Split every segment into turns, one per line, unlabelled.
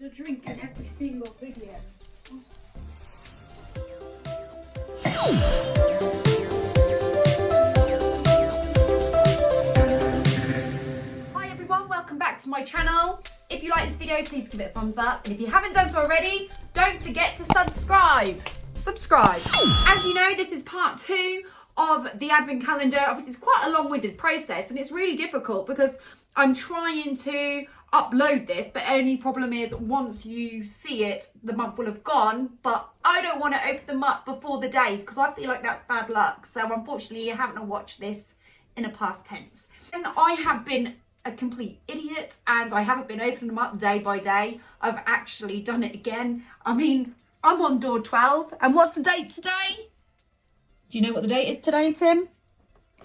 There's a drink in every single video. Hi everyone, welcome back to my channel. If you like this video, please give it a thumbs up. And if you haven't done so already, don't forget to subscribe. As you know, this is part 2 of the advent calendar. Obviously, it's quite a long-winded process and it's really difficult because I'm trying to upload this, but only problem is once you see it, the month will have gone, but I don't want to open them up before the days because I feel like that's bad luck. So unfortunately, you haven't watched this in a past tense. And I have been a complete idiot and I haven't been opening them up day by day. I've actually done it again. I mean, I'm on door 12. And what's the date today? Do you know what the date is today, Tim?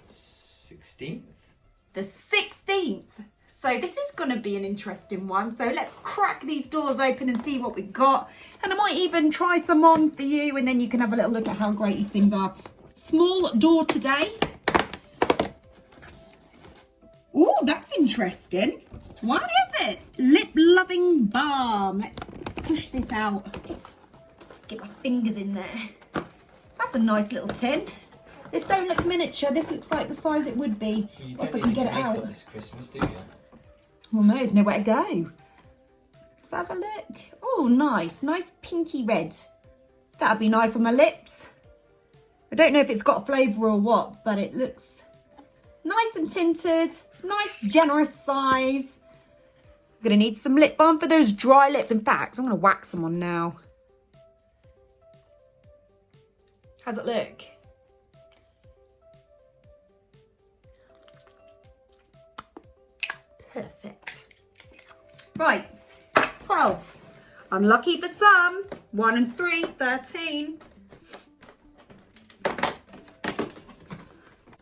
16th.
The 16th. So this is going to be an interesting one. So let's crack these doors open and see what we've got. And I might even try some on for you and then you can have a little look at how great these things are. Small door today. Oh, that's interesting. What is it? Lip Loving Balm. Let's push this out. Get my fingers in there. That's a nice little tin. This don't look miniature. This looks like the size it would be if I can get it out.
This Christmas, do you?
Well, no, there's nowhere to go. Let's have a look. Oh, nice. Nice pinky red. That'd be nice on the lips. I don't know if it's got a flavour or what, but it looks nice and tinted. Nice, generous size. I'm going to need some lip balm for those dry lips. In fact, I'm going to wax them on now. How's it look? Perfect. Right, 12. Unlucky for some. 1 and 3, 13.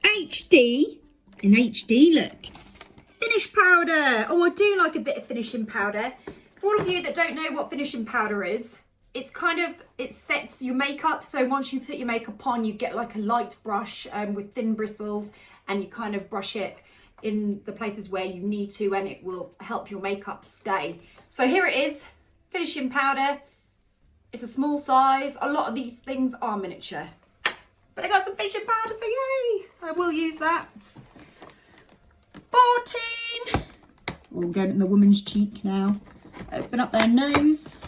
HD. In HD, look. Finish powder. Oh, I do like a bit of finishing powder. For all of you that don't know what finishing powder is, it's kind of, it sets your makeup. So once you put your makeup on, you get like a light brush with thin bristles and you kind of brush it in the places where you need to and it will help your makeup stay. So here it is, finishing powder. It's a small size. A lot of these things are miniature. But I got some finishing powder, so yay! I will use that. 14. We'll go in the woman's cheek now. Open up their nose.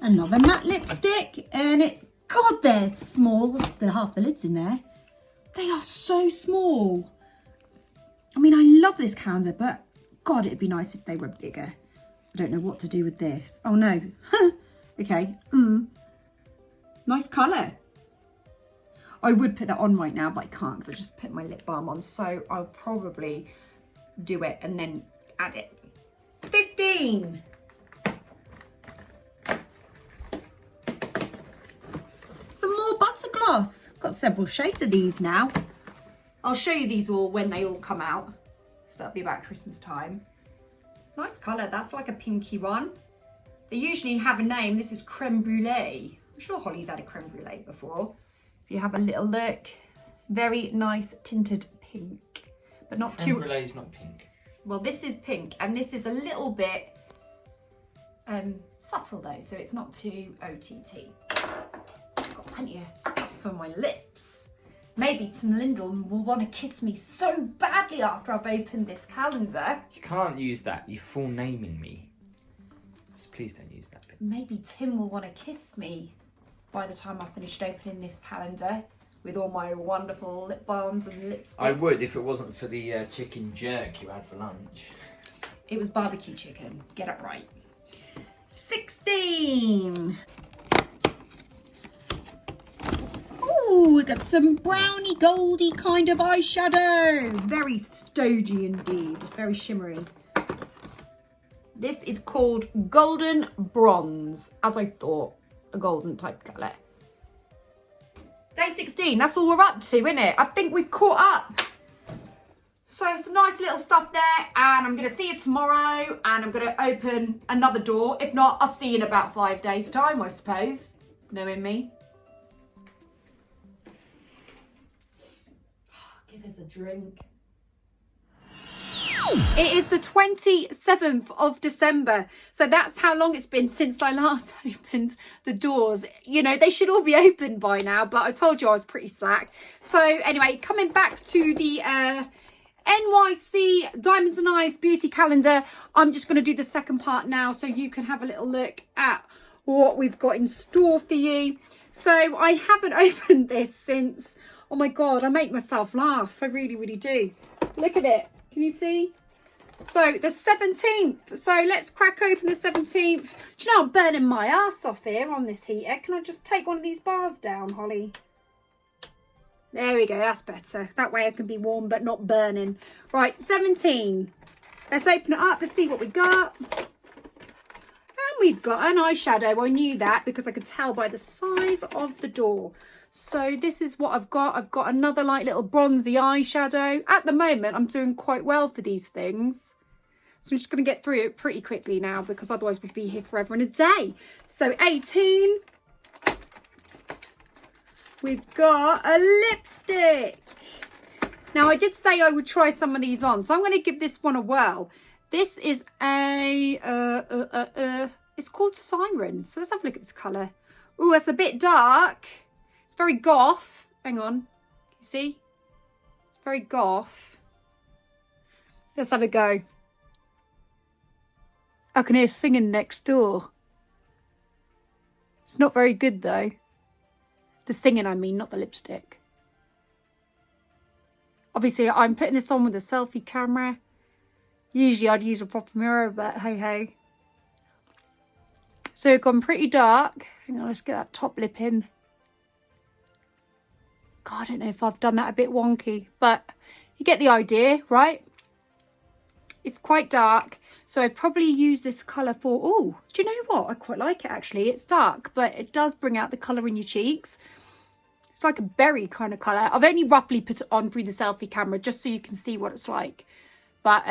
Another matte lipstick. And it, God, they're small. There are half the lid's in there. They are so small. I mean, I love this calendar, but God, it'd be nice if they were bigger. I don't know what to do with this. Oh no. Okay. Nice colour. I would put that on right now, but I can't because I just put my lip balm on. So I'll probably do it and then add it. 15. Some more butter gloss. Got several shades of these now. I'll show you these all when they all come out. So that'll be about Christmas time. Nice colour. That's like a pinky one. They usually have a name. This is creme brulee. I'm sure Holly's had a creme brulee before. If you have a little look. Very nice tinted pink. But not too...
Creme brulee is not pink.
Well, this is pink. And this is a little bit subtle though. So it's not too OTT. Plenty of stuff for my lips. Maybe Tim Lindell will want to kiss me so badly after I've opened this calendar.
You can't use that. You're full naming me. So please don't use that bit.
Maybe Tim will want to kiss me by the time I've finished opening this calendar with all my wonderful lip balms and lipsticks.
I would if it wasn't for the chicken jerk you had for lunch.
It was barbecue chicken. Get it right. 16. Ooh, we got some browny goldy kind of eyeshadow. Very stodgy indeed. It's very shimmery. This is called Golden Bronze, as I thought, a golden type colour. Day 16, that's all we're up to, isn't it? I think we've caught up. So some nice little stuff there, and I'm going to see you tomorrow, and I'm going to open another door. If not, I'll see you in about 5 days' time, I suppose, knowing me. Give us a drink. It is the 27th of December. So that's how long it's been since I last opened the doors. You know, they should all be open by now, but I told you I was pretty slack. So anyway, coming back to the NYC Diamonds and Eyes beauty calendar. I'm just going to do the second part now so you can have a little look at what we've got in store for you. So I haven't opened this since, oh my God, I make myself laugh. I really, really do. Look at it. Can you see? So the 17th. So let's crack open the 17th. Do you know I'm burning my ass off here on this heater? Can I just take one of these bars down, Holly? There we go. That's better. That way I can be warm but not burning. Right, 17. Let's open it up. Let's see what we got. And we've got an eyeshadow. I knew that because I could tell by the size of the door. So this is what I've got. I've got another like little bronzy eyeshadow. At the moment, I'm doing quite well for these things. So I'm just going to get through it pretty quickly now because otherwise we'd be here forever and a day. So 18. We've got a lipstick. Now I did say I would try some of these on. So I'm going to give this one a whirl. This is a, it's called Siren. So let's have a look at this colour. Oh, it's a bit dark. Very goth. Hang on. You see? It's very goth. Let's have a go. I can hear singing next door. It's not very good though. The singing, I mean, not the lipstick. Obviously, I'm putting this on with a selfie camera. Usually I'd use a proper mirror, but hey, hey. So it's gone pretty dark. Hang on, let's get that top lip in. God, I don't know if I've done that a bit wonky, but you get the idea, right? It's quite dark, so I'd probably use this colour for, oh, do you know what? I quite like it actually. It's dark, but it does bring out the colour in your cheeks. It's like a berry kind of colour. I've only roughly put it on through the selfie camera just so you can see what it's like. But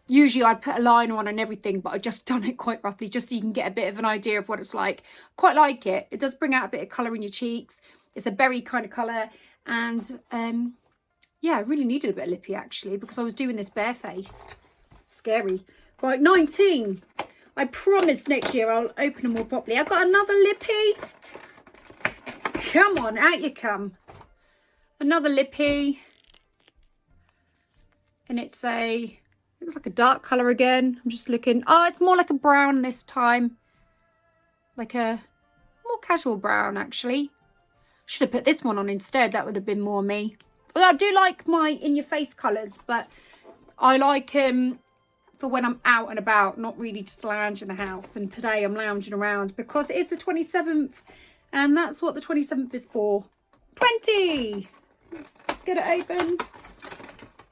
usually I'd put a liner on and everything, but I've just done it quite roughly just so you can get a bit of an idea of what it's like. Quite like it. It does bring out a bit of colour in your cheeks. It's a berry kind of colour. And yeah, I really needed a bit of lippy actually because I was doing this barefaced. Scary. Right, 19. I promise next year I'll open them all properly. I've got another lippy. Come on, out you come. Another lippy. And it's a, looks like a dark colour again. I'm just looking. Oh, it's more like a brown this time. Like a more casual brown actually. Should have put this one on instead. That would have been more me. Well, I do like my in-your-face colours, but I like for when I'm out and about, not really just lounge in the house. And today I'm lounging around because it's the 27th, and that's what the 27th is for. 20. Let's get it open.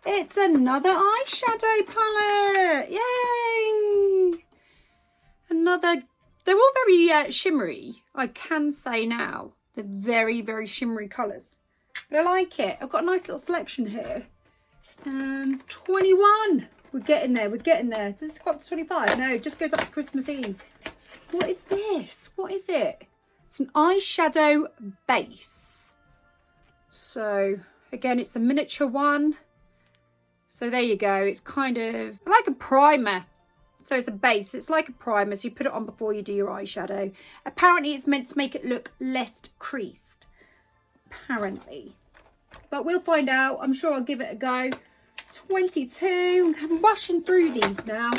It's another eyeshadow palette. Yay! Another. They're all very shimmery. I can say now. They're very, very shimmery colours. But I like it. I've got a nice little selection here. 21. We're getting there. We're getting there. Does this go up to 25? No, it just goes up to Christmas Eve. What is this? What is it? It's an eyeshadow base. So, again, it's a miniature one. So there you go. It's kind of like a primer. So it's a base. It's like a primer. So you put it on before you do your eyeshadow. Apparently it's meant to make it look less creased. Apparently. But we'll find out. I'm sure I'll give it a go. 22. I'm rushing through these now.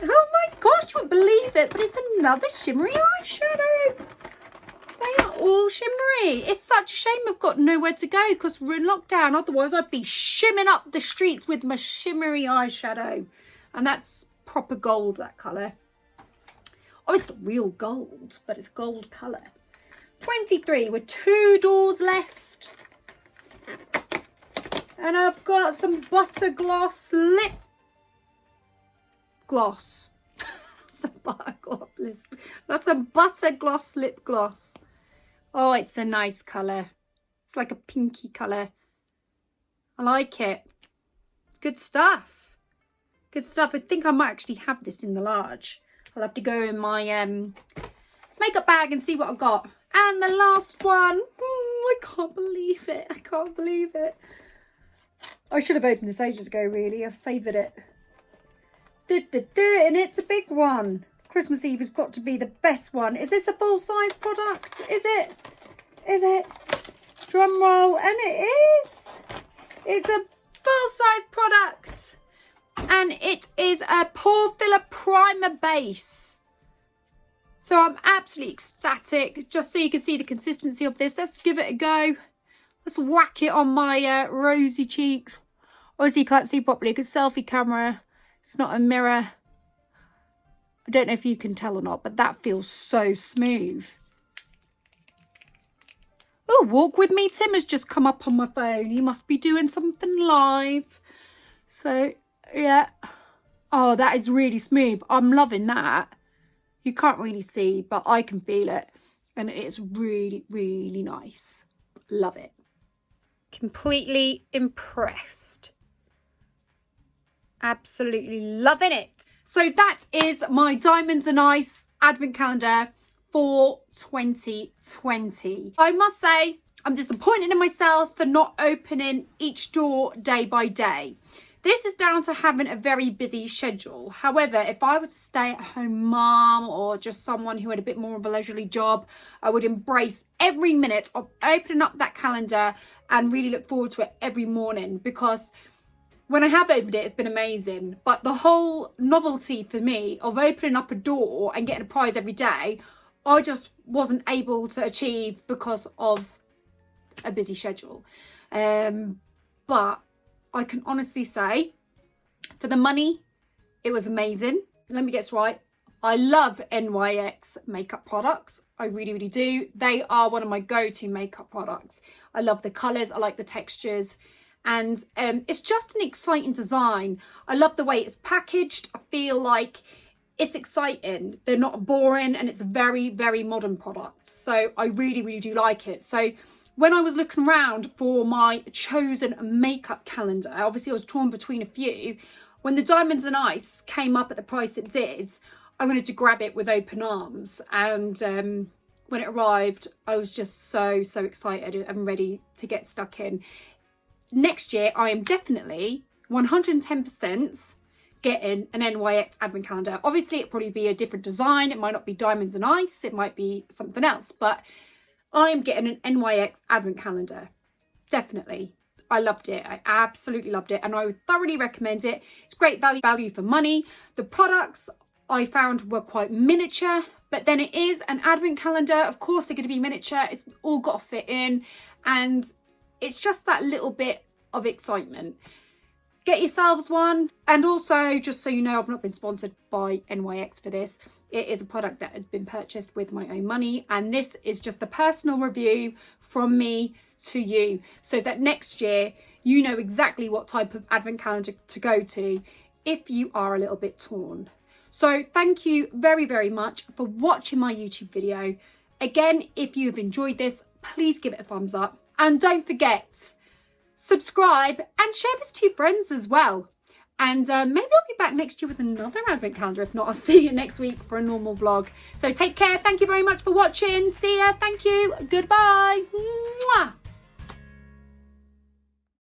Oh my gosh, you won't believe it. But it's another shimmery eyeshadow. They are all shimmery. It's such a shame I've got nowhere to go because we're in lockdown. Otherwise I'd be shimming up the streets with my shimmery eyeshadow. And that's proper gold, that colour. Oh, it's not real gold, but it's gold colour. 23 with 2 doors left. And I've got some butter gloss lip gloss. Some butter gloss. That's a butter gloss lip gloss. Oh, it's a nice colour. It's like a pinky colour. I like it. Good stuff. Good stuff. I think I might actually have this in the large. I'll have to go in my makeup bag and see what I've got. And the last one. I can't believe it. I can't believe it. I should have opened this ages ago, really. I've savoured it.
And it's a big one. Christmas Eve has got to be the best one. Is this a full-size product? Is it? Is it? Drum roll. And it is. It's a full-size product. And it is a pore filler primer base. So I'm absolutely ecstatic. Just so you can see the consistency of this. Let's give it a go. Let's whack it on my rosy cheeks. Obviously you can't see properly because selfie camera. It's not a mirror. I don't know if you can tell or not, but that feels so smooth. Oh, Walk With Me Tim has just come up on my phone. He must be doing something live. So, yeah. Oh, that is really smooth. I'm loving that. You can't really see, but I can feel it. And it's really, really nice. Love it. Completely impressed. Absolutely loving it. So that is my Diamonds and Ice advent calendar for 2020. I must say, I'm disappointed in myself for not opening each door day by day. This is down to having a very busy schedule. However, if I was a stay-at-home mum or just someone who had a bit more of a leisurely job, I would embrace every minute of opening up that calendar and really look forward to it every morning, because when I have opened it, it's been amazing. But the whole novelty for me of opening up a door and getting a prize every day, I just wasn't able to achieve because of a busy schedule. But I can honestly say, for the money, it was amazing. Let me get this right. I love NYX makeup products. I really, really do. They are one of my go-to makeup products. I love the colours. I like the textures. And it's just an exciting design. I love the way it's packaged. I feel like it's exciting. They're not boring, and it's a very, very modern product. So I really, really do like it. So when I was looking around for my chosen makeup calendar, obviously I was torn between a few. When the Diamonds and Ice came up at the price it did, I wanted to grab it with open arms. And when it arrived, I was just so, so excited and ready to get stuck in. Next year, I am definitely 110% getting an NYX advent calendar. Obviously, it'll probably be a different design. It might not be Diamonds and Ice. It might be something else. But I am getting an NYX advent calendar. Definitely. I loved it. I absolutely loved it. And I would thoroughly recommend it. It's great value for money. The products I found were quite miniature. But then it is an advent calendar. Of course, they're going to be miniature. It's all got to fit in. And it's just that little bit of excitement. Get yourselves one. And also, just so you know, I've not been sponsored by NYX for this. It is a product that had been purchased with my own money. And this is just a personal review from me to you, so that next year you know exactly what type of advent calendar to go to if you are a little bit torn. So thank you very, very much for watching my YouTube video. Again, if you've enjoyed this, please give it a thumbs up. And don't forget, subscribe and share this to your friends as well. And maybe I'll be back next year with another advent calendar. If not, I'll see you next week for a normal vlog. So take care. Thank you very much for watching. See ya. Thank you. Goodbye. Mwah.